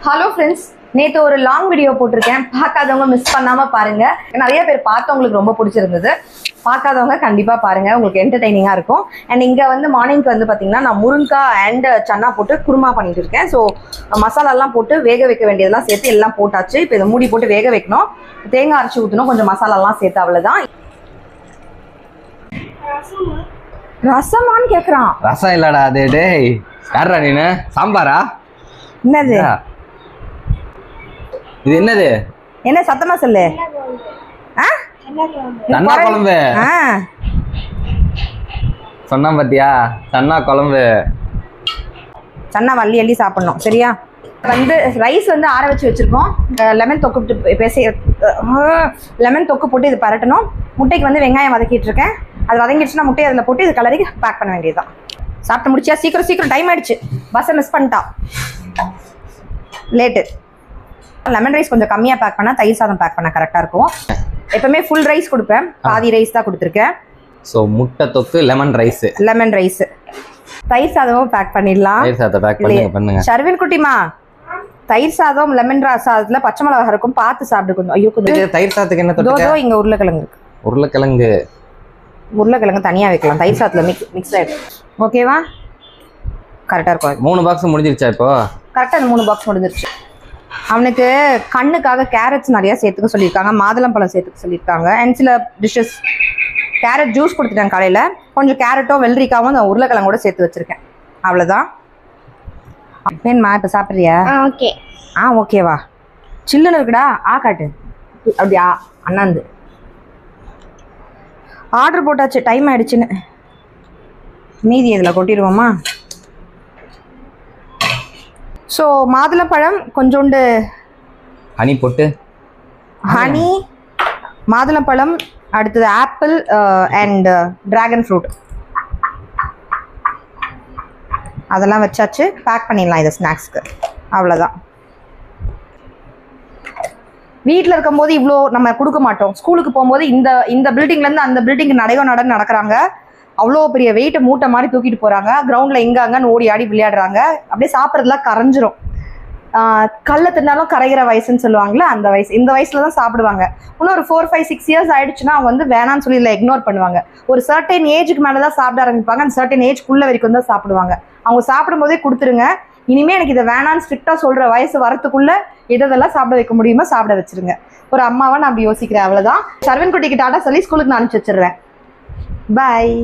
Hello friends, நேற்று ஒரு long video போட்டிருக்கேன். பார்க்காதவங்க மிஸ் பண்ணாமல் பாருங்கள். நிறைய பேர் பார்த்தவங்களுக்கு ரொம்ப பிடிச்சிருந்தது. பார்க்காதவங்க கண்டிப்பாக பாருங்கள், உங்களுக்கு என்டர்டைனிங்காக இருக்கும். அண்ட் இங்கே வந்து மார்னிங்க்கு வந்து பார்த்திங்கன்னா நான் முருங்காய் அண்ட் சன்னா போட்டு குருமா பண்ணிட்டு இருக்கேன். ஸோ மசாலாலாம் போட்டு வேக வைக்க வேண்டியதெல்லாம் சேர்த்து எல்லாம் போட்டாச்சு. இப்போ இதை மூடி போட்டு வேக வைக்கணும். தேங்காய் அரைச்சி ஊற்றணும், கொஞ்சம் மசாலாலாம் சேர்த்து, அவ்வளோதான். ரசமான்னு கேட்குறான். ரசம் இல்லடா அது. டேய் யாரா நீனு? சாம்பாரா? என்னது இது? என்னது? என்ன சத்தமா சொல்லு. சன்னா குழம்பு சொன்னா பாத்தியா? சன்னா குழம்பு. சன்னா வள்ளி அள்ளி சாப்பிடணும், சரியா? வந்து ரைஸ் வந்து ஆற வச்சு வச்சிருக்கோம். லெமன் தொக்கு போட்டு இது பரட்டணும். முட்டைக்கு வந்து வெங்காயம் வதக்கிட்டு இருக்கேன். அது வதங்கிடுச்சுன்னா முட்டையை அதில் போட்டு இது கலரி பேக் பண்ண வேண்டியதுதான். சாப்பிட்டு முடிச்சியா? சீக்கிரம் டைம் ஆயிடுச்சு. பஸ்ஸை மிஸ் பண்ணிட்டா, லேட்டு. லெமன் ரைஸ் கொஞ்சம் கம்மியாக பேக் பண்ணால் தயிர் சாதம் பேக் பண்ண கரெக்டாக இருக்கும். எப்பவுமே ஃபுல் ரைஸ் கொடுப்பேன், பாதி ரைஸ் தான் கொடுத்துருக்கேன். ஸோ முட்டை தொக்கு, லெமன் ரைஸ். தயிர் சாதமும் பேக் பண்ணிடலாம். தயிர் சாதம் பேக் பண்ணுங்க. ஷர்வின் குட்டிமா, தயிர் சாதம் லெமன் சாதத்துல பச்சை மிளகா இருக்கும், பார்த்து சாப்பிட்டு. கொஞ்சம் ஐயோ, கொஞ்சம் தயிர் சாதத்துக்கு என்ன தொட்டுக்க? இங்க உருளைக்கிழங்கு இருக்கு. உருளைக்கிழங்கு தனியா வைக்கலாம், தயிர் சாதத்துல மிக்ஸ் ஆயிடும். ஓகேவா? கரெக்டா இருக்கும். 3 பாக்ஸ் முடிஞ்சிருச்சா இப்போ? கரெக்டா அந்த 3 பாக்ஸ் முடிஞ்சிருச்சு. அவனுக்கு கண்ணுக்காக கேரட்ஸ் நிறைய சேர்த்துக்க சொல்லியிருக்காங்க, மாதுளம்பழம் சேர்த்துக்க சொல்லியிருக்காங்க. அண்ட் சில டிஷ்ஷஸ் கேரட் ஜூஸ் கொடுத்துட்டேன் காலையில. கொஞ்சம் கேரட்டும் வெள்ளரிக்காவும் அந்த உருளைக்கிழங்கோட சேர்த்து வச்சிருக்கேன். அவ்வளோதான். வேணுமா? இப்போ சாப்பிட்றியா? ஓகே. ஓகேவா? சில்லுன்னு இருக்குடா. காட்டு. அப்படியா? அண்ணாந்து ஆர்டர் போட்டாச்சு, டைம் ஆயிடுச்சுன்னு. மீதி இதில் கொட்டிடுவோமா? ஸோ மாதுளம்பழம் கொஞ்சோண்டு ஹனி போட்டு, ஹனி, மாதுளம்பழம், அடுத்தது ஆப்பிள் அண்ட் டிராகன் ஃப்ரூட், அதெல்லாம் வச்சாச்சு. பேக் பண்ணிடலாம் இதை ஸ்நாக்ஸ்க்கு. அவ்வளோதான். வீட்டில் இருக்கும்போது இவ்வளோ நம்ம கொடுக்க மாட்டோம். ஸ்கூலுக்கு போகும்போது இந்த பில்டிங்லேருந்து அந்த பில்டிங் நடன்னு நடக்கிறாங்க. அவ்வளோ பெரிய வெயிட்டை மூட்டை மாதிரி தூக்கிட்டு போகிறாங்க. கிரவுண்டில் எங்கே அங்கன்னு ஓடி ஆடி விளையாடுறாங்க. அப்படியே சாப்பிட்றதுலாம் கரைஞ்சிரும். கல்லை தின்னாலும் கரைகிற வயசுன்னு சொல்லுவாங்களே, அந்த வயசு. இந்த வயசுல தான் சாப்பிடுவாங்க. இன்னும் ஒரு 4, 5, 6 இயர்ஸ் ஆயிடுச்சுன்னா அவங்க வந்து வேணான்னு சொல்லி இல்லை, இக்னோர் பண்ணுவாங்க. ஒரு சர்டன் ஏஜுக்கு மேலே தான் சாப்பிட ஆரம்பிப்பாங்க. அந்த சர்டன் ஏஜ்க்குள்ள வரைக்கும் தான் சாப்பிடுவாங்க. அவங்க சாப்பிடும் போதே கொடுத்துருங்க. இனிமேல் எனக்கு இதை வேணான்னு ஸ்ட்ரிக்டாக சொல்கிற வயசு வரத்துக்குள்ள இதெல்லாம் சாப்பிட வைக்க முடியுமோ சாப்பிட வச்சிருங்க. ஒரு அம்மாவை நான் அப்படி யோசிக்கிறேன். அவ்வளோதான். ஷர்வின் குட்டிக்கு டாடா சொல்லி ஸ்கூலுக்கு நான் அனுப்பிச்சி வச்சிடுறேன். பாய்.